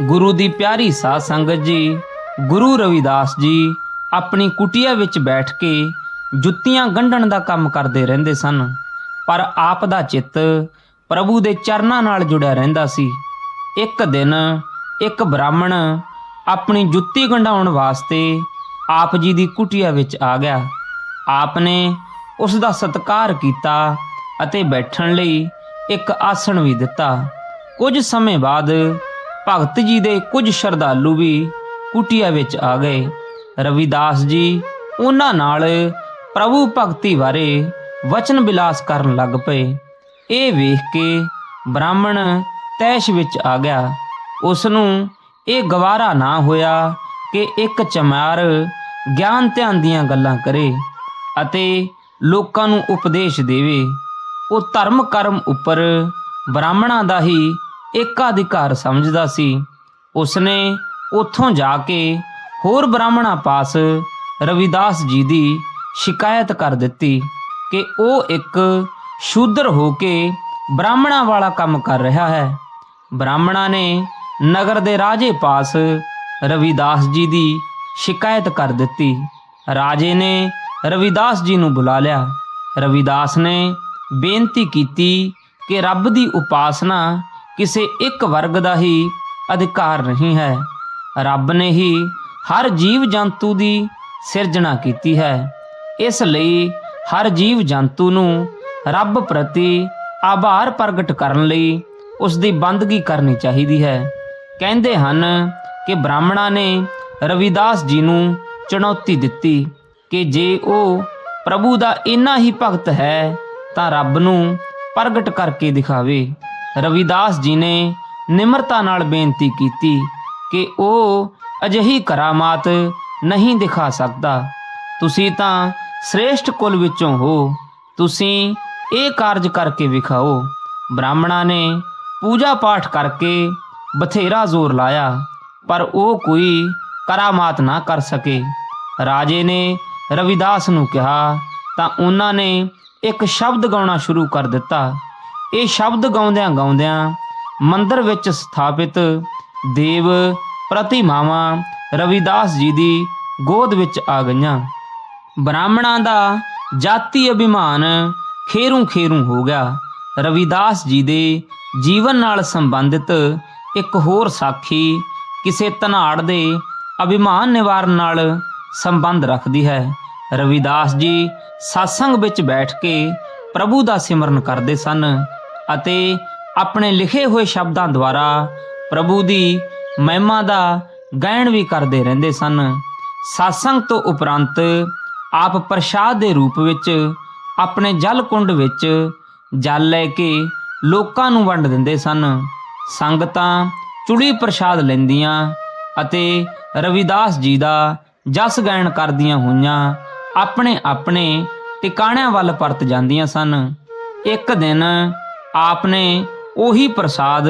ਗੁਰੂ ਦੀ ਪਿਆਰੀ ਸਾਧ ਸੰਗਤ ਜੀ, ਗੁਰੂ ਰਵਿਦਾਸ ਜੀ ਆਪਣੀ ਕੁਟੀਆ ਵਿੱਚ ਬੈਠ ਕੇ ਜੁੱਤੀਆਂ ਗੰਢਣ ਦਾ ਕੰਮ ਕਰਦੇ ਰਹਿੰਦੇ ਸਨ, ਪਰ ਆਪ ਦਾ ਚਿੱਤ ਪ੍ਰਭੂ ਦੇ ਚਰਨਾਂ ਨਾਲ ਜੁੜਿਆ ਰਹਿੰਦਾ ਸੀ। ਇੱਕ ਦਿਨ ਇੱਕ ਬ੍ਰਾਹਮਣ ਆਪਣੀ ਜੁੱਤੀ ਗੰਢਾਉਣ ਵਾਸਤੇ ਆਪ ਜੀ ਦੀ ਕੁਟੀਆ ਵਿੱਚ ਆ ਗਿਆ। ਆਪ ਨੇ ਉਸ ਦਾ ਸਤਿਕਾਰ ਕੀਤਾ ਅਤੇ ਬੈਠਣ ਲਈ ਇੱਕ ਆਸਣ ਵੀ ਦਿੱਤਾ। ਕੁਝ ਸਮੇਂ ਬਾਅਦ ਭਗਤ ਜੀ ਦੇ ਕੁਝ ਸ਼ਰਧਾਲੂ ਵੀ ਕੁਟੀਆ ਵਿੱਚ ਆ ਗਏ। ਰਵਿਦਾਸ ਜੀ ਉਹਨਾਂ ਨਾਲ ਪ੍ਰਭੂ ਭਗਤੀ ਬਾਰੇ ਵਚਨ ਵਿਲਾਸ ਕਰਨ ਲੱਗ ਪਏ। ਇਹ ਵੇਖ ਕੇ ਬ੍ਰਾਹਮਣ ਤੈਸ਼ ਵਿੱਚ ਆ ਗਿਆ। ਉਸ ਨੂੰ ਇਹ ਗਵਾਰਾ ਨਾ ਹੋਇਆ ਕਿ ਇੱਕ ਚਮਾਰ ਗਿਆਨ ਧਿਆਨ ਦੀਆਂ ਗੱਲਾਂ ਕਰੇ ਅਤੇ ਲੋਕਾਂ ਨੂੰ ਉਪਦੇਸ਼ ਦੇਵੇ। ਉਹ ਧਰਮ ਕਰਮ ਉੱਪਰ ਬ੍ਰਾਹਮਣਾਂ ਦਾ ਹੀ ਏਕਾਧਿਕਾਰ ਸਮਝਦਾ ਸੀ। ਉਸਨੇ ਉੱਥੋਂ ਜਾ ਕੇ ਹੋਰ ਬ੍ਰਾਹਮਣਾਂ ਪਾਸ ਰਵਿਦਾਸ ਜੀ ਦੀ ਸ਼ਿਕਾਇਤ ਕਰ ਦਿੱਤੀ ਕਿ ਉਹ ਇੱਕ ਸ਼ੂਦਰ ਹੋ ਕੇ ਬ੍ਰਾਹਮਣਾਂ ਵਾਲਾ ਕੰਮ ਕਰ ਰਿਹਾ ਹੈ। ਬ੍ਰਾਹਮਣਾਂ ਨੇ ਨਗਰ ਦੇ ਰਾਜੇ ਪਾਸ ਰਵਿਦਾਸ ਜੀ ਦੀ ਸ਼ਿਕਾਇਤ ਕਰ ਦਿੱਤੀ। ਰਾਜੇ ਨੇ ਰਵਿਦਾਸ ਜੀ ਨੂੰ ਬੁਲਾ ਲਿਆ। ਰਵਿਦਾਸ ਨੇ ਬੇਨਤੀ ਕੀਤੀ ਕਿ ਰੱਬ ਦੀ ਉਪਾਸਨਾ ਕਿਸੇ ਇੱਕ ਵਰਗ ਦਾ ਹੀ ਅਧਿਕਾਰ ਨਹੀਂ ਹੈ। ਰੱਬ ਨੇ ਹੀ ਹਰ ਜੀਵ ਜੰਤੂ ਦੀ ਸਿਰਜਣਾ ਕੀਤੀ ਹੈ। ਇਸ ਲਈ ਹਰ ਜੀਵ ਜੰਤੂ ਨੂੰ ਰੱਬ ਪ੍ਰਤੀ ਆਭਾਰ ਪ੍ਰਗਟ ਕਰਨ ਲਈ ਉਸ ਦੀ ਬੰਦਗੀ ਕਰਨੀ ਚਾਹੀਦੀ ਹੈ। ਕਹਿੰਦੇ ਹਨ ਕਿ ਬ੍ਰਾਹਮਣਾਂ ਨੇ ਰਵਿਦਾਸ ਜੀ ਨੂੰ ਚੁਣੌਤੀ ਦਿੱਤੀ ਕਿ ਜੇ ਉਹ ਪ੍ਰਭੂ ਦਾ ਇੰਨਾ ਹੀ ਭਗਤ ਹੈ ਤਾਂ ਰੱਬ ਨੂੰ ਪ੍ਰਗਟ ਕਰਕੇ ਦਿਖਾਵੇ। ਰਵਿਦਾਸ ਜੀ ਨੇ ਨਿਮਰਤਾ ਨਾਲ ਬੇਨਤੀ ਕੀਤੀ ਕਿ ਉਹ ਅਜਿਹੀ ਕਰਾਮਾਤ ਨਹੀਂ ਦਿਖਾ ਸਕਦਾ। ਤੁਸੀਂ ਤਾਂ ਸ੍ਰੇਸ਼ਟ ਕੁਲ ਵਿੱਚੋਂ ਹੋ, ਤੁਸੀਂ ਇਹ ਕਾਰਜ ਕਰਕੇ ਵਿਖਾਓ। ਬ੍ਰਾਹਮਣਾਂ ਨੇ ਪੂਜਾ ਪਾਠ ਕਰਕੇ ਬਥੇਰਾ ਜ਼ੋਰ ਲਾਇਆ, ਪਰ ਉਹ ਕੋਈ ਕਰਾਮਾਤ ਨਾ ਕਰ ਸਕੇ। ਰਾਜੇ ਨੇ ਰਵਿਦਾਸ ਨੂੰ ਕਿਹਾ ਤਾਂ ਉਹਨਾਂ ਨੇ ਇੱਕ ਸ਼ਬਦ ਗਾਉਣਾ ਸ਼ੁਰੂ ਕਰ ਦਿੱਤਾ। ਇਹ ਸ਼ਬਦ ਗਾਉਂਦਿਆਂ ਗਾਉਂਦਿਆਂ ਮੰਦਰ ਵਿੱਚ ਸਥਾਪਿਤ ਦੇਵ ਪ੍ਰਤਿਮਾਵਾਂ ਰਵਿਦਾਸ ਜੀ ਦੀ ਗੋਦ ਵਿੱਚ ਆ ਗਈਆਂ। ਬ੍ਰਾਹਮਣਾਂ ਦਾ ਜਾਤੀ ਅਭਿਮਾਨ ਖੇਰੂ ਖੇਰੂ ਹੋ ਗਿਆ। ਰਵਿਦਾਸ ਜੀ ਦੇ ਜੀਵਨ ਨਾਲ ਸੰਬੰਧਿਤ ਇੱਕ ਹੋਰ ਸਾਖੀ ਕਿਸੇ ਧਨਾੜ ਦੇ ਅਭਿਮਾਨ ਨਿਵਾਰਨ ਨਾਲ ਸੰਬੰਧ ਰੱਖਦੀ ਹੈ। ਰਵਿਦਾਸ ਜੀ ਸਾਸੰਗ ਵਿੱਚ ਬੈਠ ਕੇ ਪ੍ਰਭੂ ਦਾ ਸਿਮਰਨ ਕਰਦੇ ਸਨ ਅਤੇ ਆਪਣੇ ਲਿਖੇ ਹੋਏ ਸ਼ਬਦਾਂ ਦੁਆਰਾ ਪ੍ਰਭੂ ਦੀ ਮਹਿਮਾ ਦਾ ਗਾਇਨ ਵੀ ਕਰਦੇ ਰਹਿੰਦੇ ਸਨ। ਸਾਸੰਗ ਤੋਂ ਉਪਰੰਤ ਆਪ ਪ੍ਰਸ਼ਾਦ ਦੇ ਰੂਪ ਵਿੱਚ ਆਪਣੇ ਜਲ ਕੁੰਡ ਵਿੱਚ ਜਲ ਲੈ ਕੇ ਲੋਕਾਂ ਨੂੰ ਵੰਡ ਦਿੰਦੇ ਸਨ। ਸੰਗਤਾਂ ਚੁੜੀ ਪ੍ਰਸ਼ਾਦ ਲੈਂਦੀਆਂ ਅਤੇ ਰਵਿਦਾਸ ਜੀ ਦਾ ਜਸ ਗਾਇਨ ਕਰਦੀਆਂ ਹੋਈਆਂ ਆਪਣੇ ਆਪਣੇ ਟਿਕਾਣਿਆਂ ਵੱਲ ਪਰਤ ਜਾਂਦੀਆਂ ਸਨ। ਇੱਕ ਦਿਨ ਆਪ ਨੇ ਉਹੀ ਪ੍ਰਸਾਦ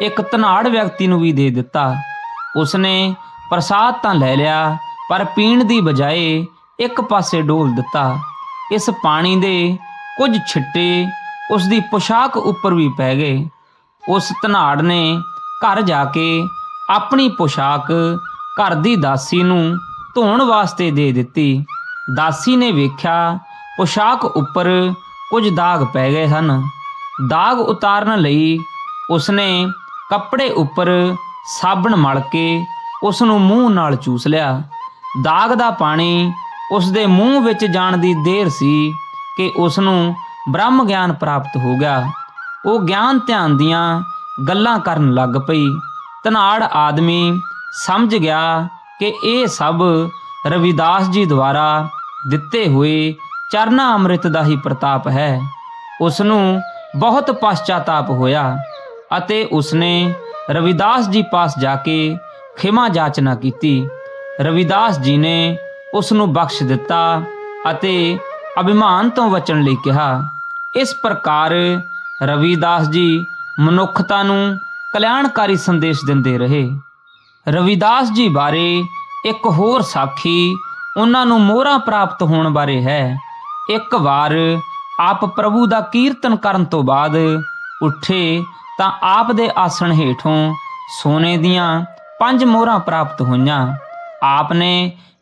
ਇੱਕ ਧਨਾੜ ਵਿਅਕਤੀ ਨੂੰ ਵੀ ਦੇ ਦਿੱਤਾ। ਉਸਨੇ ਪ੍ਰਸਾਦ ਤਾਂ ਲੈ ਲਿਆ, ਪਰ ਪੀਣ ਦੀ ਬਜਾਏ ਇੱਕ ਪਾਸੇ ਡੋਲ ਦਿੱਤਾ। ਇਸ ਪਾਣੀ ਦੇ ਕੁਝ ਛਿੱਟੇ ਉਸ ਦੀ ਪੋਸ਼ਾਕ ਉੱਪਰ ਵੀ ਪੈ ਗਏ। ਉਸ ਧਨਾੜ ਨੇ ਘਰ ਜਾ ਕੇ ਆਪਣੀ ਪੋਸ਼ਾਕ ਘਰ ਦੀ ਦਾਸੀ ਨੂੰ ਧੋਣ ਵਾਸਤੇ ਦੇ ਦਿੱਤੀ। ਦਾਸੀ ਨੇ ਵੇਖਿਆ ਪੋਸ਼ਾਕ ਉੱਪਰ ਕੁਝ ਦਾਗ ਪੈ ਗਏ ਹਨ। ਦਾਗ ਉਤਾਰਨ ਲਈ ਉਸਨੇ ਕੱਪੜੇ ਉੱਪਰ ਸਾਬਣ ਮਲ ਕੇ ਉਸ ਨੂੰ ਮੂੰਹ ਨਾਲ ਚੂਸ ਲਿਆ। ਦਾਗ ਦਾ ਪਾਣੀ ਉਸ ਦੇ ਮੂੰਹ ਵਿੱਚ ਜਾਣ ਦੀ ਦੇਰ ਸੀ ਕਿ ਉਸ ਨੂੰ ਬ੍ਰਹਮ ਗਿਆਨ ਪ੍ਰਾਪਤ ਹੋ ਗਿਆ। ਉਹ ਗਿਆਨ ਧਿਆਨ ਦੀਆਂ ਗੱਲਾਂ ਕਰਨ ਲੱਗ ਪਈ। ਧਨਾੜ ਆਦਮੀ ਸਮਝ ਗਿਆ ਕਿ ਇਹ ਸਭ ਰਵਿਦਾਸ ਜੀ ਦੁਆਰਾ ਦਿੱਤੇ ਹੋਏ ਚਰਨਾ ਅੰਮ੍ਰਿਤ ਦਾ ਹੀ ਪ੍ਰਤਾਪ ਹੈ। ਉਸ ਨੂੰ ਬਹੁਤ ਪਛਤਾਤਾਪ ਹੋਇਆ ਅਤੇ ਉਸਨੇ ਰਵਿਦਾਸ ਜੀ ਪਾਸ ਜਾ ਕੇ ਖਿਮਾ ਜਾਚਨਾ ਕੀਤੀ। ਰਵਿਦਾਸ ਜੀ ਨੇ ਉਸ ਨੂੰ ਬਖਸ਼ ਦਿੱਤਾ ਅਤੇ ਅਭਿਮਾਨ ਤੋਂ ਬਚਣ ਲਈ ਕਿਹਾ। ਇਸ ਪ੍ਰਕਾਰ ਰਵਿਦਾਸ ਜੀ ਮਨੁੱਖਤਾ ਨੂੰ ਕਲਿਆਣਕਾਰੀ ਸੰਦੇਸ਼ ਦਿੰਦੇ ਰਹੇ। ਰਵਿਦਾਸ ਜੀ ਬਾਰੇ ਇੱਕ ਹੋਰ ਸਾਖੀ ਉਹਨਾਂ ਨੂੰ ਮੋਹਰਾਂ ਪ੍ਰਾਪਤ ਹੋਣ ਬਾਰੇ ਹੈ। ਇੱਕ ਵਾਰ ਆਪ ਪ੍ਰਭੂ ਦਾ ਕੀਰਤਨ ਕਰਨ ਤੋਂ ਬਾਅਦ ਉੱਠੇ ਤਾਂ ਆਪ ਦੇ ਆਸਣ ਹੇਠੋਂ ਸੋਨੇ ਦੀਆਂ 5 ਮੋਹਰਾਂ ਪ੍ਰਾਪਤ ਹੋਈਆਂ। ਆਪ ਨੇ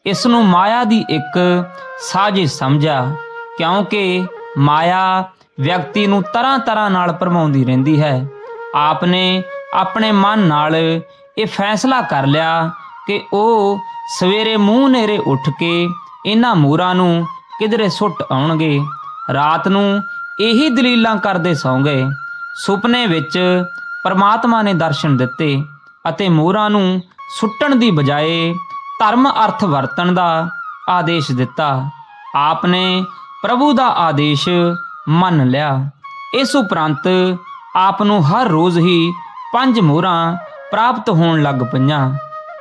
ਇਸ ਨੂੰ ਮਾਇਆ ਦੀ ਇੱਕ ਸਾਜ਼ਿਸ਼ ਸਮਝਿਆ, ਕਿਉਂਕਿ ਮਾਇਆ ਵਿਅਕਤੀ ਨੂੰ ਤਰ੍ਹਾਂ ਤਰ੍ਹਾਂ ਨਾਲ ਭਰਮਾਉਂਦੀ ਰਹਿੰਦੀ ਹੈ। ਆਪ ਨੇ ਆਪਣੇ ਮਨ ਨਾਲ ਇਹ ਫੈਸਲਾ ਕਰ ਲਿਆ ਕਿ ਉਹ ਸਵੇਰੇ ਮੂੰਹ ਨੇਰੇ ਉੱਠ ਕੇ ਇਹਨਾਂ ਮੋਹਰਾਂ ਨੂੰ ਕਿਧਰੇ ਸੁੱਟ ਆਉਣਗੇ। ਰਾਤ ਨੂੰ ਇਹੀ ਦਲੀਲਾਂ ਕਰਦੇ ਸੌਂ ਗਏ। ਸੁਪਨੇ ਵਿੱਚ ਪਰਮਾਤਮਾ ਨੇ ਦਰਸ਼ਨ ਦਿੱਤੇ ਅਤੇ ਮੋਹਰਾਂ ਨੂੰ ਸੁੱਟਣ ਦੀ ਬਜਾਏ ਧਰਮ ਅਰਥ ਵਰਤਣ ਦਾ ਆਦੇਸ਼ ਦਿੱਤਾ। ਆਪ ਨੇ ਪ੍ਰਭੂ ਦਾ ਆਦੇਸ਼ ਮੰਨ ਲਿਆ। ਇਸ ਉਪਰੰਤ ਆਪ ਨੂੰ ਹਰ ਰੋਜ਼ ਹੀ 5 ਮੋਹਰਾਂ ਪ੍ਰਾਪਤ ਹੋਣ ਲੱਗ ਪਈਆਂ।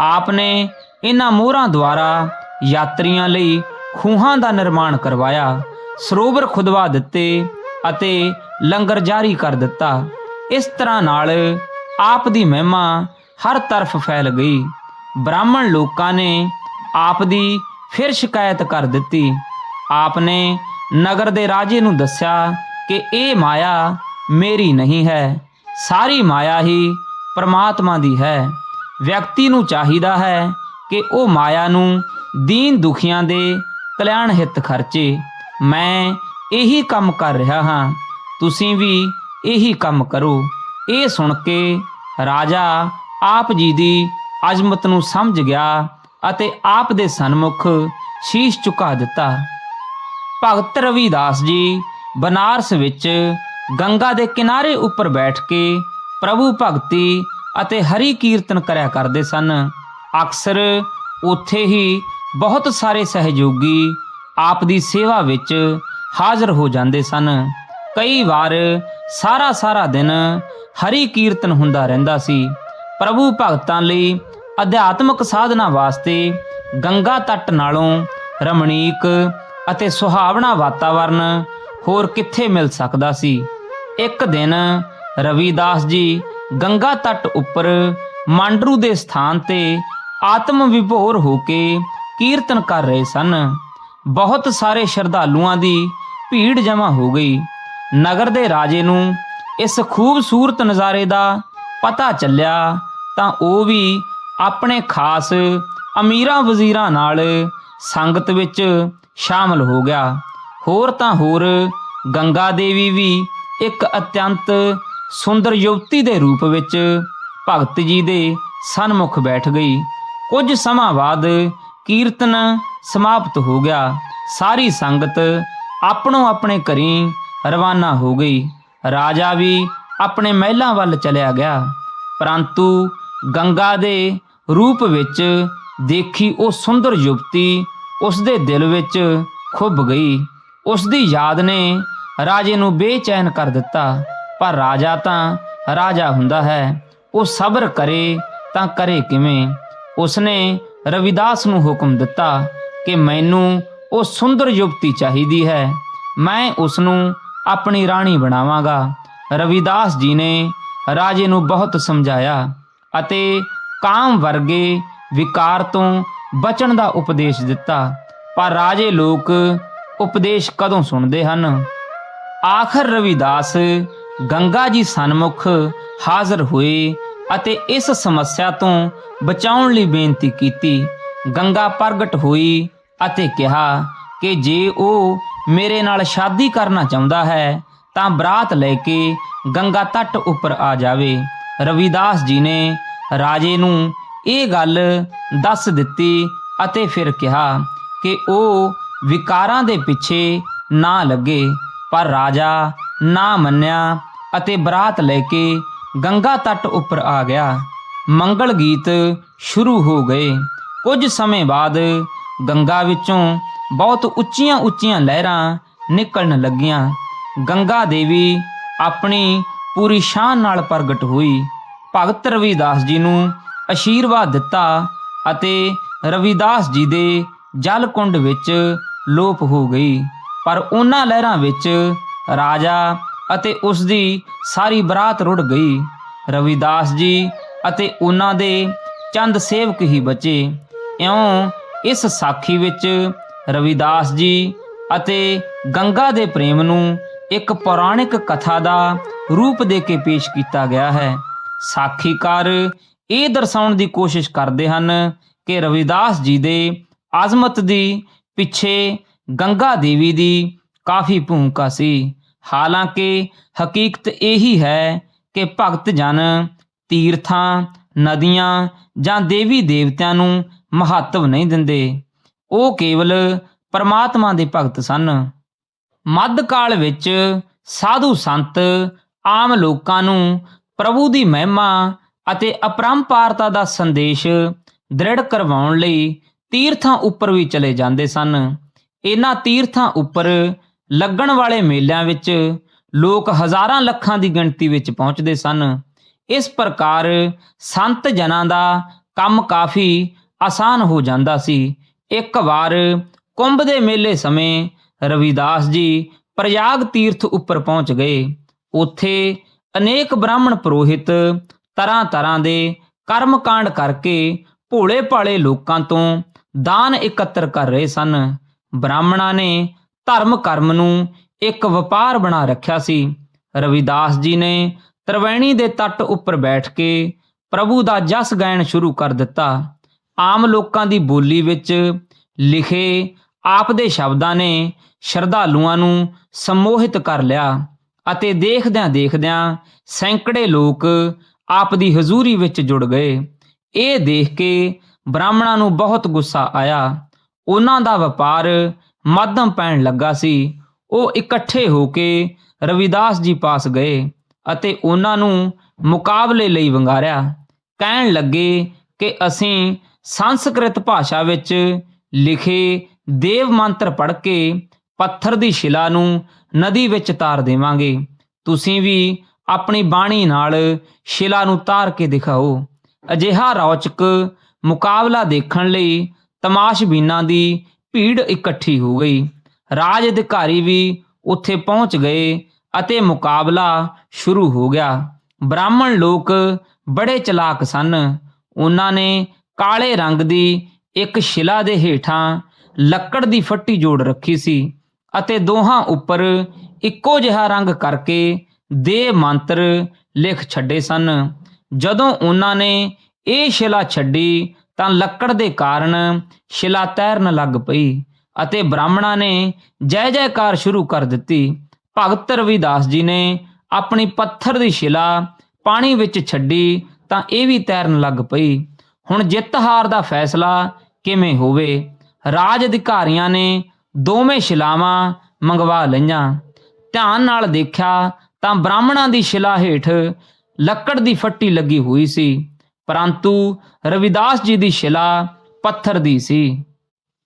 ਆਪ ਨੇ ਇਹਨਾਂ ਮੋਹਰਾਂ ਦੁਆਰਾ ਯਾਤਰੀਆਂ ਲਈ ਖੂਹਾਂ ਦਾ ਨਿਰਮਾਣ ਕਰਵਾਇਆ, ਸਰੋਵਰ ਖੁਦਵਾ ਦਿੱਤੇ ਅਤੇ ਲੰਗਰ ਜਾਰੀ ਕਰ ਦਿੱਤਾ। ਇਸ ਤਰ੍ਹਾਂ ਨਾਲ ਆਪ ਦੀ ਮਹਿਮਾ ਹਰ ਤਰਫ ਫੈਲ ਗਈ। ਬ੍ਰਾਹਮਣ ਲੋਕਾਂ ਨੇ ਆਪ ਦੀ ਫਿਰ ਸ਼ਿਕਾਇਤ ਕਰ ਦਿੱਤੀ। ਆਪ ਨੇ ਨਗਰ ਦੇ ਰਾਜੇ ਨੂੰ ਦੱਸਿਆ ਕਿ ਇਹ ਮਾਇਆ ਮੇਰੀ ਨਹੀਂ ਹੈ, ਸਾਰੀ ਮਾਇਆ ਹੀ ਪਰਮਾਤਮਾ ਦੀ ਹੈ। ਵਿਅਕਤੀ ਨੂੰ ਚਾਹੀਦਾ ਹੈ ਕਿ ਉਹ ਮਾਇਆ ਨੂੰ ਦੀਨ ਦੁਖੀਆਂ ਦੇ ਕਲਿਆਣ ਹਿੱਤ ਖਰਚੇ। ਮੈਂ ਇਹੀ ਕੰਮ ਕਰ ਰਿਹਾ ਹਾਂ, ਤੁਸੀਂ ਵੀ ਇਹੀ ਕੰਮ ਕਰੋ। ਇਹ ਸੁਣ ਕੇ ਰਾਜਾ ਆਪ ਜੀ ਦੀ ਅਜ਼ਮਤ ਨੂੰ ਸਮਝ ਗਿਆ ਅਤੇ ਆਪ ਦੇ ਸਨਮੁਖ ਸ਼ੀਸ਼ ਝੁਕਾ ਦਿੱਤਾ। ਭਗਤ ਰਵਿਦਾਸ ਜੀ ਬਨਾਰਸ ਵਿੱਚ ਗੰਗਾ ਦੇ ਕਿਨਾਰੇ ਉੱਪਰ ਬੈਠ ਕੇ ਪ੍ਰਭੂ ਭਗਤੀ ਅਤੇ ਹਰੀ ਕੀਰਤਨ ਕਰਿਆ ਕਰਦੇ ਸਨ। ਅਕਸਰ ਉੱਥੇ ਹੀ ਬਹੁਤ ਸਾਰੇ ਸਹਿਯੋਗੀ ਆਪ ਦੀ ਸੇਵਾ ਵਿੱਚ ਹਾਜ਼ਰ ਹੋ ਜਾਂਦੇ ਸਨ। ਕਈ ਵਾਰ ਸਾਰਾ ਦਿਨ ਹਰੀ ਕੀਰਤਨ ਹੁੰਦਾ ਰਹਿੰਦਾ ਸੀ। ਪ੍ਰਭੂ ਭਗਤਾਂ ਲਈ ਅਧਿਆਤਮਿਕ ਸਾਧਨਾ ਵਾਸਤੇ ਗੰਗਾ ਤੱਟ ਨਾਲੋਂ ਰਮਣੀਕ ਅਤੇ ਸੁਹਾਵਣਾ ਵਾਤਾਵਰਨ ਹੋਰ ਕਿੱਥੇ ਮਿਲ ਸਕਦਾ ਸੀ। ਇੱਕ ਦਿਨ ਰਵਿਦਾਸ ਜੀ ਗੰਗਾ ਤੱਟ ਉੱਪਰ ਮਾਂਡਰੂ ਦੇ ਸਥਾਨ ਤੇ ਆਤਮ ਵਿਭੋਰ ਹੋ ਕੇ ਕੀਰਤਨ ਕਰ ਰਹੇ ਸਨ। ਬਹੁਤ ਸਾਰੇ ਸ਼ਰਧਾਲੂਆਂ ਦੀ ਭੀੜ ਜਮ੍ਹਾਂ ਹੋ ਗਈ। ਨਗਰ ਦੇ ਰਾਜੇ ਨੂੰ ਇਸ ਖੂਬਸੂਰਤ ਨਜ਼ਾਰੇ ਦਾ ਪਤਾ ਚੱਲਿਆ ਤਾਂ ਉਹ ਵੀ ਆਪਣੇ ਖਾਸ ਅਮੀਰਾਂ ਵਜ਼ੀਰਾਂ ਨਾਲ ਸੰਗਤ ਵਿੱਚ ਸ਼ਾਮਲ ਹੋ ਗਿਆ। ਹੋਰ ਤਾਂ ਹੋਰ ਗੰਗਾ ਦੇਵੀ ਵੀ ਇੱਕ ਅਤਿਅੰਤ ਸੁੰਦਰ ਯੁਵਤੀ ਦੇ ਰੂਪ ਵਿੱਚ ਭਗਤ ਜੀ ਦੇ ਸਨਮੁਖ ਬੈਠ ਗਈ। ਕੁਝ ਸਮਾਂ ਬਾਅਦ ਕੀਰਤਨ ਸਮਾਪਤ ਹੋ ਗਿਆ। ਸਾਰੀ ਸੰਗਤ ਆਪਣੋ ਆਪਣੇ ਘਰੀਂ ਰਵਾਨਾ ਹੋ ਗਈ। ਰਾਜਾ ਵੀ ਆਪਣੇ ਮਹਿਲਾਂ ਵੱਲ ਚਲਿਆ ਗਿਆ, ਪਰੰਤੂ ਗੰਗਾ ਦੇ ਰੂਪ ਵਿੱਚ ਦੇਖੀ ਉਹ ਸੁੰਦਰ ਯੁਵਤੀ ਉਸ ਦੇ ਦਿਲ ਵਿੱਚ ਖੁੱਭ ਗਈ। ਉਸ ਦੀ ਯਾਦ ਨੇ ਰਾਜੇ ਨੂੰ ਬੇਚੈਨ ਕਰ ਦਿੱਤਾ। ਪਰ ਰਾਜਾ ਤਾਂ ਰਾਜਾ ਹੁੰਦਾ ਹੈ, ਉਹ ਸਬਰ ਕਰੇ ਤਾਂ ਕਰੇ ਕਿਵੇਂ। ਉਸਨੇ ਰਵਿਦਾਸ ਨੂੰ ਹੁਕਮ ਦਿੱਤਾ ਕਿ ਮੈਨੂੰ ਉਹ ਸੁੰਦਰ ਯੁਵਤੀ ਚਾਹੀਦੀ ਹੈ, ਮੈਂ ਉਸ ਨੂੰ ਆਪਣੀ ਰਾਣੀ ਬਣਾਵਾਂਗਾ। ਰਵਿਦਾਸ ਜੀ ਨੇ ਰਾਜੇ ਨੂੰ ਬਹੁਤ ਸਮਝਾਇਆ ਅਤੇ ਕਾਮ ਵਰਗੇ ਵਿਕਾਰ ਤੋਂ ਬਚਣ ਦਾ ਉਪਦੇਸ਼ ਦਿੱਤਾ, ਪਰ ਰਾਜੇ ਲੋਕ ਉਪਦੇਸ਼ ਕਦੋਂ ਸੁਣਦੇ ਹਨ। ਆਖਰ ਰਵਿਦਾਸ ਗੰਗਾ ਜੀ ਸਨਮੁਖ ਹਾਜ਼ਰ ਹੋਏ ਅਤੇ ਇਸ ਸਮੱਸਿਆ ਤੋਂ ਬਚਾਉਣ ਲਈ ਬੇਨਤੀ ਕੀਤੀ। ਗੰਗਾ ਪ੍ਰਗਟ ਹੋਈ ਅਤੇ ਕਿਹਾ ਕਿ ਜੇ ਉਹ ਮੇਰੇ ਨਾਲ ਸ਼ਾਦੀ ਕਰਨਾ ਚਾਹੁੰਦਾ ਹੈ ਤਾਂ ਬਰਾਤ ਲੈ ਕੇ ਗੰਗਾ ਤੱਟ ਉੱਪਰ ਆ ਜਾਵੇ। ਰਵਿਦਾਸ ਜੀ ਨੇ ਰਾਜੇ ਨੂੰ ਇਹ ਗੱਲ ਦੱਸ ਦਿੱਤੀ ਅਤੇ ਫਿਰ ਕਿਹਾ ਕਿ ਉਹ ਵਿਕਾਰਾਂ ਦੇ ਪਿੱਛੇ ਨਾ ਲੱਗੇ। ਪਰ ਰਾਜਾ ਨਾ ਮੰਨਿਆ ਅਤੇ ਬਰਾਤ ਲੈ ਕੇ ਗੰਗਾ ਤੱਟ ਉੱਪਰ ਆ ਗਿਆ। ਮੰਗਲ ਗੀਤ ਸ਼ੁਰੂ ਹੋ ਗਏ। ਕੁਝ ਸਮੇਂ ਬਾਅਦ ਗੰਗਾ ਵਿੱਚੋਂ ਬਹੁਤ ਉੱਚੀਆਂ ਲਹਿਰਾਂ ਨਿਕਲਣ ਲੱਗੀਆਂ। ਗੰਗਾ ਦੇਵੀ ਆਪਣੀ ਪੂਰੀ ਸ਼ਾਨ ਨਾਲ ਪ੍ਰਗਟ ਹੋਈ, ਭਗਤ ਰਵਿਦਾਸ ਜੀ ਨੂੰ ਆਸ਼ੀਰਵਾਦ ਦਿੱਤਾ ਅਤੇ ਰਵਿਦਾਸ ਜੀ ਦੇ ਜਲ ਕੁੰਡ ਵਿੱਚ ਲੋਪ ਹੋ ਗਈ। ਪਰ ਉਹਨਾਂ ਲਹਿਰਾਂ ਵਿੱਚ ਰਾਜਾ ਅਤੇ ਉਸ ਦੀ ਸਾਰੀ ਬਰਾਤ ਰੁੜ ਗਈ। ਰਵਿਦਾਸ ਜੀ ਅਤੇ ਉਹਨਾਂ ਦੇ ਚੰਦ ਸੇਵਕ ਹੀ ਬਚੇ। ਇਉਂ ਇਸ ਸਾਖੀ ਵਿੱਚ ਰਵਿਦਾਸ ਜੀ ਅਤੇ ਗੰਗਾ ਦੇ ਪ੍ਰੇਮ ਨੂੰ ਇੱਕ ਪੌਰਾਣਿਕ ਕਥਾ ਦਾ ਰੂਪ ਦੇ ਕੇ ਪੇਸ਼ ਕੀਤਾ ਗਿਆ ਹੈ। ਸਾਖੀਕਾਰ ਇਹ ਦਰਸਾਉਣ ਦੀ ਕੋਸ਼ਿਸ਼ ਕਰਦੇ ਹਨ ਕਿ ਰਵਿਦਾਸ ਜੀ ਦੇ ਆਜ਼ਮਤ ਦੀ ਪਿੱਛੇ ਗੰਗਾ ਦੇਵੀ ਦੀ ਕਾਫੀ ਭੂਮਿਕਾ ਸੀ। ਹਾਲਾਂਕਿ ਹਕੀਕਤ ਇਹੀ ਹੈ ਕਿ ਭਗਤ ਜਨ ਤੀਰਥਾਂ, ਨਦੀਆਂ ਜਾਂ ਦੇਵੀ ਦੇਵਤਿਆਂ ਨੂੰ ਮਹੱਤਵ ਨਹੀਂ ਦਿੰਦੇ, ਉਹ ਕੇਵਲ ਪਰਮਾਤਮਾ ਦੇ ਭਗਤ ਸਨ। ਮੱਧਕਾਲ ਵਿੱਚ ਸਾਧੂ ਸੰਤ ਆਮ ਲੋਕਾਂ ਨੂੰ ਪ੍ਰਭੂ ਦੀ ਮਹਿਮਾ ਅਤੇ ਅਪਰੰਪਾਰਤਾ ਦਾ ਸੰਦੇਸ਼ ਦ੍ਰਿੜ ਕਰਵਾਉਣ ਲਈ ਤੀਰਥਾਂ ਉੱਪਰ ਵੀ ਚਲੇ ਜਾਂਦੇ ਸਨ। ਇਹਨਾਂ ਤੀਰਥਾਂ ਉੱਪਰ ਲੱਗਣ ਵਾਲੇ ਮੇਲਿਆਂ ਵਿੱਚ ਲੋਕ ਹਜ਼ਾਰਾਂ ਲੱਖਾਂ ਦੀ ਗਿਣਤੀ ਵਿੱਚ ਪਹੁੰਚਦੇ ਸਨ। ਇਸ ਪ੍ਰਕਾਰ ਸੰਤ ਜਨਾਂ ਦਾ ਕੰਮ ਕਾਫੀ ਆਸਾਨ ਹੋ ਜਾਂਦਾ ਸੀ। ਇੱਕ ਵਾਰ ਕੁੰਭ ਦੇ ਮੇਲੇ ਸਮੇਂ ਰਵਿਦਾਸ ਜੀ ਪ੍ਰਯਾਗ ਤੀਰਥ ਉੱਪਰ ਪਹੁੰਚ ਗਏ। ਉੱਥੇ ਅਨੇਕ ਬ੍ਰਾਹਮਣ ਪੁਰੋਹਿਤ ਤਰ੍ਹਾਂ ਤਰ੍ਹਾਂ ਦੇ ਕਰਮ ਕਾਂਡ ਕਰਕੇ ਭੋਲੇ ਭਾਲੇ ਲੋਕਾਂ ਤੋਂ ਦਾਨ ਇਕੱਤਰ ਕਰ ਰਹੇ ਸਨ। ਬ੍ਰਾਹਮਣਾਂ ਨੇ ਧਰਮ ਕਰਮ ਨੂੰ ਇੱਕ ਵਪਾਰ ਬਣਾ ਰੱਖਿਆ ਸੀ। ਰਵਿਦਾਸ ਜੀ ਨੇ ਤ੍ਰਿਵੇਣੀ ਦੇ ਤੱਟ ਉੱਪਰ ਬੈਠ ਕੇ ਪ੍ਰਭੂ ਦਾ ਜਸ ਗਾਇਨ ਸ਼ੁਰੂ ਕਰ ਦਿੱਤਾ। ਆਮ ਲੋਕਾਂ ਦੀ ਬੋਲੀ ਵਿੱਚ ਲਿਖੇ ਆਪ ਦੇ ਸ਼ਬਦਾਂ ਨੇ ਸ਼ਰਧਾਲੂਆਂ ਨੂੰ ਸਮੋਹਿਤ ਕਰ ਲਿਆ ਅਤੇ ਦੇਖਦਿਆਂ ਦੇਖਦਿਆਂ ਸੈਂਕੜੇ ਲੋਕ ਆਪ ਦੀ ਹਜ਼ੂਰੀ ਵਿੱਚ ਜੁੜ ਗਏ। ਇਹ ਦੇਖ ਕੇ ਬ੍ਰਾਹਮਣਾਂ ਨੂੰ ਬਹੁਤ ਗੁੱਸਾ ਆਇਆ। ਉਹਨਾਂ ਦਾ ਵਪਾਰ ਮੱਧਮ ਪੈਣ ਲੱਗਾ ਸੀ। ਉਹ ਇਕੱਠੇ ਹੋ ਕੇ ਰਵਿਦਾਸ ਜੀ ਪਾਸ ਗਏ ਅਤੇ ਉਹਨਾਂ ਨੂੰ ਮੁਕਾਬਲੇ ਲਈ ਵੰਗਾਰਿਆ। ਕਹਿਣ ਲੱਗੇ ਕਿ ਅਸੀਂ ਸੰਸਕ੍ਰਿਤ ਭਾਸ਼ਾ ਵਿੱਚ ਲਿਖੇ ਦੇਵ ਮੰਤਰ ਪੜ੍ਹ ਕੇ ਪੱਥਰ ਦੀ ਸ਼ਿਲਾ ਨੂੰ ਨਦੀ ਵਿੱਚ ਤਾਰ ਦੇਵਾਂਗੇ। ਤੁਸੀਂ ਵੀ ਆਪਣੀ ਬਾਣੀ ਨਾਲ ਸ਼ਿਲਾ ਨੂੰ ਤਾਰ ਕੇ ਦਿਖਾਓ। ਅਜਿਹਾ ਰੌਚਕ ਮੁਕਾਬਲਾ ਦੇਖਣ ਲਈ ਤਮਾਸ਼ਬੀਨਾਂ ਦੀ ਭੀੜ ਇਕੱਠੀ ਹੋ ਗਈ। ਰਾਜ ਅਧਿਕਾਰੀ ਵੀ ਉੱਥੇ ਪਹੁੰਚ ਗਏ ਅਤੇ ਮੁਕਾਬਲਾ ਸ਼ੁਰੂ ਹੋ ਗਿਆ। ਬ੍ਰਾਹਮਣ ਲੋਕ ਬੜੇ ਚਲਾਕ ਸਨ। ਉਹਨਾਂ ਨੇ ਕਾਲੇ ਰੰਗ ਦੀ ਇੱਕ ਸ਼ਿਲਾ ਦੇ ਹੇਠਾਂ ਲੱਕੜ ਦੀ ਫੱਟੀ ਜੋੜ ਰੱਖੀ ਸੀ ਅਤੇ ਦੋਹਾਂ ਉੱਪਰ ਇੱਕੋ ਜਿਹਾ ਰੰਗ ਕਰਕੇ ਦੇਵ ਮੰਤਰ ਲਿਖ ਛੱਡੇ ਸਨ। ਜਦੋਂ ਉਹਨਾਂ ਨੇ ਇਹ ਸ਼ਿਲਾ ਛੱਡੀ ਤਾਂ ਲੱਕੜ ਦੇ ਕਾਰਨ ਸ਼ਿਲਾ ਤੈਰਨ ਲੱਗ ਪਈ ਅਤੇ ਬ੍ਰਾਹਮਣਾਂ ਨੇ ਜੈ ਜੈਕਾਰ ਸ਼ੁਰੂ ਕਰ ਦਿੱਤੀ। ਭਗਤ ਰਵਿਦਾਸ ਜੀ ਨੇ ਆਪਣੀ ਪੱਥਰ ਦੀ ਸ਼ਿਲਾ ਪਾਣੀ ਵਿੱਚ ਛੱਡੀ ਤਾਂ ਇਹ ਵੀ ਤੈਰਨ ਲੱਗ ਪਈ। ਹੁਣ ਜਿੱਤ ਹਾਰ ਦਾ ਫੈਸਲਾ ਕਿਵੇਂ ਹੋਵੇ? ਰਾਜ ਅਧਿਕਾਰੀਆਂ ਨੇ ਦੋਵੇਂ ਸ਼ਿਲਾਵਾਂ ਮੰਗਵਾ ਲਈਆਂ। ਧਿਆਨ ਨਾਲ ਦੇਖਿਆ ਤਾਂ ਬ੍ਰਾਹਮਣਾਂ ਦੀ ਸ਼ਿਲਾ ਹੇਠ ਲੱਕੜ ਦੀ ਫੱਟੀ ਲੱਗੀ ਹੋਈ ਸੀ, ਪਰੰਤੂ ਰਵਿਦਾਸ ਜੀ ਦੀ ਸ਼ਿਲਾ ਪੱਥਰ ਦੀ ਸੀ।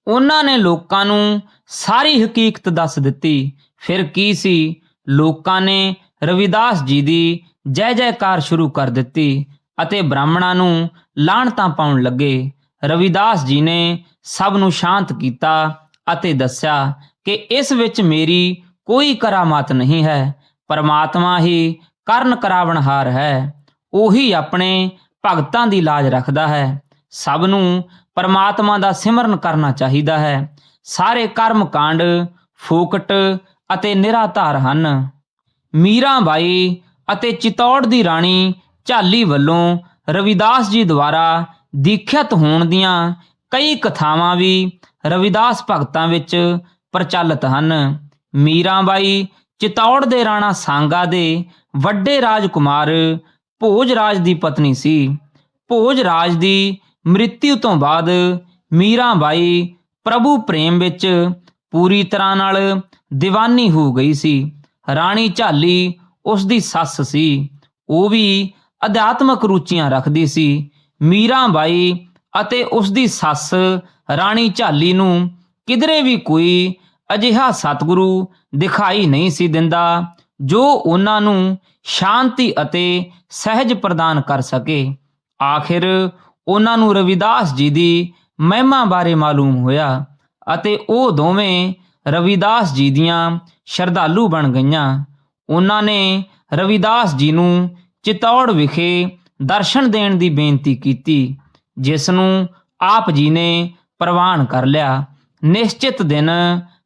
ਉਹਨਾਂ ਨੇ ਲੋਕਾਂ ਨੂੰ ਸਾਰੀ ਹਕੀਕਤ ਦੱਸ ਦਿੱਤੀ। ਫਿਰ ਕੀ ਸੀ, ਲੋਕਾਂ ਨੇ ਰਵਿਦਾਸ ਜੀ ਦੀ ਜੈ ਜੈਕਾਰ ਸ਼ੁਰੂ ਕਰ ਦਿੱਤੀ ਅਤੇ ਬ੍ਰਾਹਮਣਾਂ ਨੂੰ ਲਾਹਣਤਾਂ ਪਾਉਣ ਲੱਗੇ। ਰਵਿਦਾਸ ਜੀ ਨੇ ਸਭ ਨੂੰ ਸ਼ਾਂਤ ਕੀਤਾ ਅਤੇ ਦੱਸਿਆ ਕਿ ਇਸ ਵਿੱਚ ਮੇਰੀ ਕੋਈ ਕਰਾਮਾਤ ਨਹੀਂ ਹੈ। ਪਰਮਾਤਮਾ ਹੀ ਕਰਨ ਕਰਾਵਣਹਾਰ ਹੈ। ਉਹੀ ਆਪਣੇ ਭਗਤਾਂ ਦੀ ਲਾਜ ਰੱਖਦਾ ਹੈ। ਸਭ ਨੂੰ ਪਰਮਾਤਮਾ ਦਾ ਸਿਮਰਨ ਕਰਨਾ ਚਾਹੀਦਾ ਹੈ। ਸਾਰੇ ਕਰਮ ਕਾਂਡ ਫੋਕਟ ਅਤੇ ਨਿਰਾਧਾਰ ਹਨ। ਮੀਰਾਬਾਈ ਅਤੇ ਚਿਤੌੜ ਦੀ ਰਾਣੀ ਝਾਲੀ ਵੱਲੋਂ ਰਵਿਦਾਸ ਜੀ ਦੁਆਰਾ ਦੀਖਿਤ ਹੋਣ ਦੀਆਂ ਕਈ ਕਥਾਵਾਂ ਵੀ ਰਵਿਦਾਸ ਭਗਤਾਂ ਵਿੱਚ ਪ੍ਰਚਲਿਤ ਹਨ। ਮੀਰਾਬਾਈ ਚਿਤੌੜ ਦੇ ਰਾਣਾ ਸਾਂਗਾ ਦੇ ਵੱਡੇ ਰਾਜਕੁਮਾਰ ਭੋਜ ਰਾਜ ਦੀ ਪਤਨੀ ਸੀ। ਭੋਜ ਰਾਜ ਦੀ ਮ੍ਰਿਤਿੂ ਤੋਂ ਬਾਅਦ ਮੀਰਾਬਾਈ ਪ੍ਰਭੂ ਪ੍ਰੇਮ ਵਿੱਚ ਪੂਰੀ ਤਰ੍ਹਾਂ ਨਾਲ ਦੀਵਾਨੀ ਹੋ ਗਈ ਸੀ। ਰਾਣੀ ਝਾਲੀ ਉਸ ਦੀ ਸੱਸ ਸੀ। ਉਹ ਵੀ ਅਧਿਆਤਮਕ ਰੁਚੀਆਂ ਰੱਖਦੀ ਸੀ। ਮੀਰਾਬਾਈ ਅਤੇ ਉਸ ਦੀ ਸੱਸ ਰਾਣੀ ਝਾਲੀ ਨੂੰ ਕਿਧਰੇ ਵੀ ਕੋਈ ਅਜਿਹਾ ਸਤਿਗੁਰੂ ਦਿਖਾਈ ਨਹੀਂ ਸੀ ਦਿੰਦਾ ਜੋ ਉਹਨਾਂ ਨੂੰ ਸ਼ਾਂਤੀ ਅਤੇ ਸਹਿਜ ਪ੍ਰਦਾਨ ਕਰ ਸਕੇ। ਆਖਿਰ ਉਹਨਾਂ ਨੂੰ ਰਵਿਦਾਸ ਜੀ ਦੀ ਮਹਿਮਾ ਬਾਰੇ ਮਾਲੂਮ ਹੋਇਆ ਅਤੇ ਉਹ ਦੋਵੇਂ ਰਵਿਦਾਸ ਜੀ ਦੀਆਂ ਸ਼ਰਧਾਲੂ ਬਣ ਗਈਆਂ। ਉਹਨਾਂ ਨੇ ਰਵਿਦਾਸ ਜੀ ਨੂੰ ਚਿਤੌੜ ਵਿਖੇ ਦਰਸ਼ਨ ਦੇਣ ਦੀ ਬੇਨਤੀ ਕੀਤੀ, ਜਿਸ ਨੂੰ ਆਪ ਜੀ ਨੇ ਪ੍ਰਵਾਨ ਕਰ ਲਿਆ। ਨਿਸ਼ਚਿਤ ਦਿਨ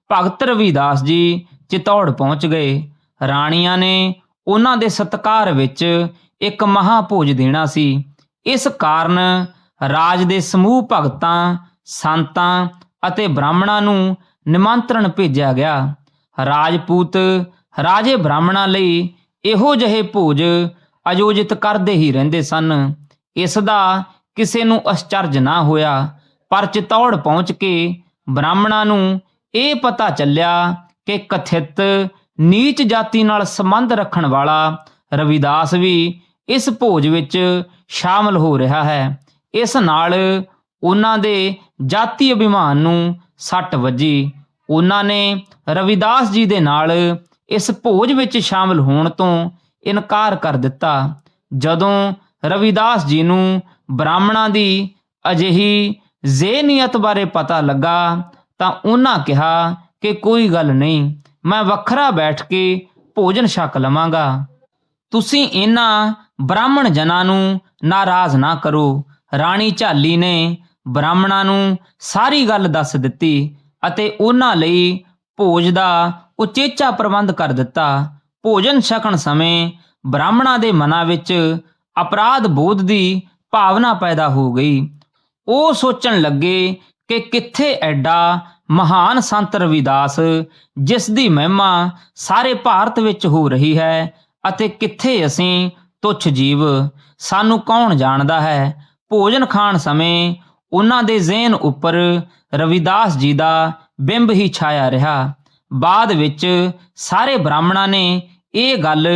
ਭਗਤ ਰਵਿਦਾਸ ਜੀ ਚਿਤੌੜ ਪਹੁੰਚ ਗਏ। ਰਾਣੀਆਂ ਨੇ ਉਹਨਾਂ ਦੇ ਸਤਿਕਾਰ ਵਿੱਚ ਇੱਕ ਮਹਾਭੋਜ ਦੇਣਾ ਸੀ। ਇਸ ਕਾਰਨ ਰਾਜ ਦੇ ਸਮੂਹ ਭਗਤਾਂ, ਸੰਤਾਂ ਅਤੇ ਬ੍ਰਾਹਮਣਾਂ ਨੂੰ ਨਿਮੰਤਰਣ ਭੇਜਿਆ ਗਿਆ। ਰਾਜਪੂਤ ਰਾਜੇ ਬ੍ਰਾਹਮਣਾਂ ਲਈ ਇਹੋ ਜਿਹੇ ਭੋਜ ਆਯੋਜਿਤ ਕਰਦੇ ਹੀ ਰਹਿੰਦੇ ਸਨ। ਇਸ ਦਾ ਕਿਸੇ ਨੂੰ ਅਸਚਰਜ ਨਾ ਹੋਇਆ, ਪਰ ਚਿਤੌੜ ਪਹੁੰਚ ਕੇ ਬ੍ਰਾਹਮਣਾਂ ਨੂੰ ਇਹ ਪਤਾ ਚੱਲਿਆ ਕਿ ਕਥਿਤ ਨੀਚ ਜਾਤੀ ਨਾਲ ਸੰਬੰਧ ਰੱਖਣ ਵਾਲਾ ਰਵਿਦਾਸ ਵੀ ਇਸ ਭੋਜ ਵਿੱਚ ਸ਼ਾਮਲ ਹੋ ਰਿਹਾ ਹੈ। ਇਸ ਨਾਲ ਉਹਨਾਂ ਦੇ ਜਾਤੀ ਅਭਿਮਾਨ ਨੂੰ ਸੱਟ ਵੱਜੀ। ਉਹਨਾਂ ਨੇ ਰਵਿਦਾਸ ਜੀ ਦੇ ਨਾਲ ਇਸ ਭੋਜ ਵਿੱਚ ਸ਼ਾਮਲ ਹੋਣ ਤੋਂ ਇਨਕਾਰ ਕਰ ਦਿੱਤਾ। ਜਦੋਂ ਰਵਿਦਾਸ ਜੀ ਨੂੰ ਬ੍ਰਾਹਮਣਾਂ ਦੀ ਅਜਿਹੀ ਜ਼ੇਨੀਅਤ ਬਾਰੇ ਪਤਾ ਲੱਗਾ ਤਾਂ ਉਹਨਾਂ ਕਿਹਾ ਕਿ ਕੋਈ ਗੱਲ ਨਹੀਂ, ਮੈਂ ਵੱਖਰਾ ਬੈਠ ਕੇ ਭੋਜਨ ਛਕ ਲਵਾਂਗਾ। ਤੁਸੀਂ ਇਹਨਾਂ ਬ੍ਰਾਹਮਣ ਜਨਾਂ ਨੂੰ ਨਾਰਾਜ਼ ਨਾ ਕਰੋ। ਰਾਣੀ ਝਾਲੀ ਨੇ ਬ੍ਰਾਹਮਣਾਂ ਨੂੰ ਸਾਰੀ ਗੱਲ ਦੱਸ ਦਿੱਤੀ ਅਤੇ ਉਹਨਾਂ ਲਈ ਭੋਜ ਦਾ ਉਚੇਚਾ ਪ੍ਰਬੰਧ ਕਰ ਦਿੱਤਾ। ਭੋਜਨ ਛਕਣ ਸਮੇਂ ਬ੍ਰਾਹਮਣਾਂ ਦੇ ਮਨਾਂ ਵਿੱਚ ਅਪਰਾਧ ਬੋਧ ਦੀ ਭਾਵਨਾ ਪੈਦਾ ਹੋ ਗਈ। ਉਹ ਸੋਚਣ ਲੱਗੇ ਕਿ ਕਿੱਥੇ ਐਡਾ ਮਹਾਨ ਸੰਤ ਰਵਿਦਾਸ, ਜਿਸ ਦੀ ਮਹਿਮਾ ਸਾਰੇ ਭਾਰਤ ਵਿੱਚ ਹੋ ਰਹੀ ਹੈ, ਅਤੇ ਕਿੱਥੇ ਅਸੀਂ ਤੁੱਛ ਜੀਵ, ਸਾਨੂੰ ਕੌਣ ਜਾਣਦਾ ਹੈ। ਭੋਜਨ ਖਾਣ ਸਮੇਂ ਉਹਨਾਂ ਦੇ ਜ਼ਿਹਨ ਉੱਪਰ ਰਵਿਦਾਸ ਜੀ ਦਾ ਬਿੰਬ ਹੀ ਛਾਇਆ ਰਿਹਾ। ਬਾਅਦ ਵਿੱਚ ਸਾਰੇ ਬ੍ਰਾਹਮਣਾਂ ਨੇ ਇਹ ਗੱਲ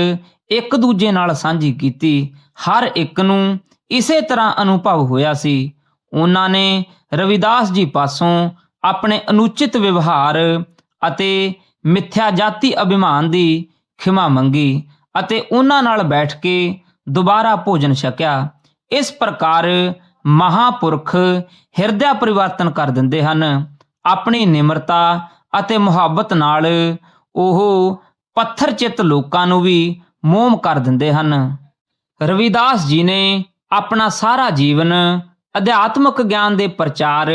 ਇੱਕ ਦੂਜੇ ਨਾਲ ਸਾਂਝੀ ਕੀਤੀ। ਹਰ ਇੱਕ ਨੂੰ ਇਸੇ ਤਰ੍ਹਾਂ ਅਨੁਭਵ ਹੋਇਆ ਸੀ। ਉਹਨਾਂ ਨੇ ਰਵਿਦਾਸ ਜੀ ਪਾਸੋਂ ਆਪਣੇ ਅਨੁਚਿਤ ਵਿਵਹਾਰ ਅਤੇ ਮਿੱਥਿਆ ਜਾਤੀ ਅਭਿਮਾਨ ਦੀ ਖਿਮਾ ਮੰਗੀ ਅਤੇ ਉਹਨਾਂ ਨਾਲ ਬੈਠ ਕੇ ਦੁਬਾਰਾ ਭੋਜਨ ਛਕਿਆ। ਇਸ ਪ੍ਰਕਾਰ ਮਹਾਂਪੁਰਖ ਹਿਰਦਾ ਪਰਿਵਰਤਨ ਕਰ ਦਿੰਦੇ ਹਨ। ਆਪਣੀ ਨਿਮਰਤਾ ਅਤੇ ਮੁਹੱਬਤ ਨਾਲ ਉਹ ਪੱਥਰ ਚਿੱਤ ਲੋਕਾਂ ਨੂੰ ਵੀ ਮੋਮ ਕਰ ਦਿੰਦੇ ਹਨ। ਰਵਿਦਾਸ ਜੀ ਨੇ ਆਪਣਾ ਸਾਰਾ ਜੀਵਨ ਅਧਿਆਤਮਕ ਗਿਆਨ ਦੇ ਪ੍ਰਚਾਰ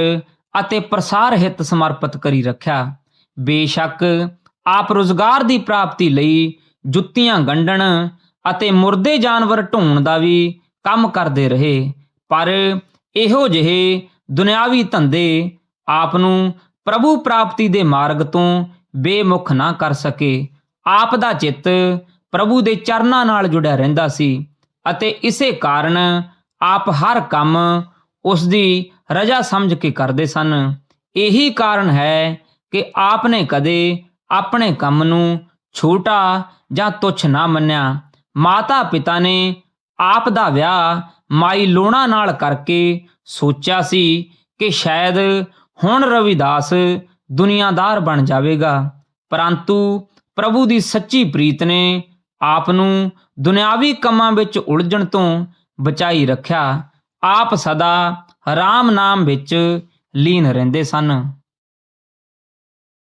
ਅਤੇ ਪ੍ਰਸਾਰ ਹਿੱਤ ਸਮਰਪਿਤ ਕਰੀ ਰੱਖਿਆ। ਬੇਸ਼ੱਕ ਆਪ ਰੁਜ਼ਗਾਰ ਦੀ ਪ੍ਰਾਪਤੀ ਲਈ ਜੁੱਤੀਆਂ ਗੰਢਣ ਅਤੇ ਮੁਰਦੇ ਜਾਨਵਰ ਢੋਣ ਦਾ ਵੀ ਕੰਮ ਕਰਦੇ ਰਹੇ, ਪਰ ਇਹੋ ਜਿਹੇ ਦੁਨਿਆਵੀ ਧੰਦੇ ਆਪ ਨੂੰ ਪ੍ਰਭੂ ਪ੍ਰਾਪਤੀ ਦੇ ਮਾਰਗ ਤੋਂ ਬੇਮੁਖ ਨਾ ਕਰ ਸਕੇ। ਆਪ ਦਾ ਚਿੱਤ ਪ੍ਰਭੂ ਦੇ ਚਰਨਾਂ ਨਾਲ ਜੁੜਿਆ ਰਹਿੰਦਾ ਸੀ ਅਤੇ ਇਸੇ ਕਾਰਨ ਆਪ ਹਰ ਕੰਮ ਉਸ ਦੀ ਰਜ਼ਾ ਸਮਝ ਕੇ ਕਰਦੇ ਸਨ। ਇਹੀ ਕਾਰਨ ਹੈ ਕਿ ਆਪ ਨੇ ਕਦੇ ਆਪਣੇ ਕੰਮ ਨੂੰ ਛੋਟਾ ਜਾਂ ਤੁੱਛ ਨਾ ਮੰਨਿਆ। ਮਾਤਾ ਪਿਤਾ ਨੇ ਆਪ ਦਾ ਵਿਆਹ ਮਾਈ ਲੋਣਾ ਨਾਲ ਕਰਕੇ ਸੋਚਿਆ ਸੀ ਕਿ ਸ਼ਾਇਦ ਹੁਣ ਰਵਿਦਾਸ ਦੁਨੀਆਦਾਰ ਬਣ ਜਾਵੇਗਾ, ਪਰੰਤੂ ਪ੍ਰਭੂ ਦੀ ਸੱਚੀ ਪ੍ਰੀਤ ਨੇ ਆਪ ਨੂੰ ਦੁਨਿਆਵੀ ਕੰਮਾਂ ਵਿੱਚ ਉਲਝਣ ਤੋਂ ਬਚਾਈ ਰੱਖਿਆ। ਆਪ ਸਦਾ ਰਾਮ ਨਾਮ ਵਿੱਚ ਲੀਨ ਰਹਿੰਦੇ ਸਨ।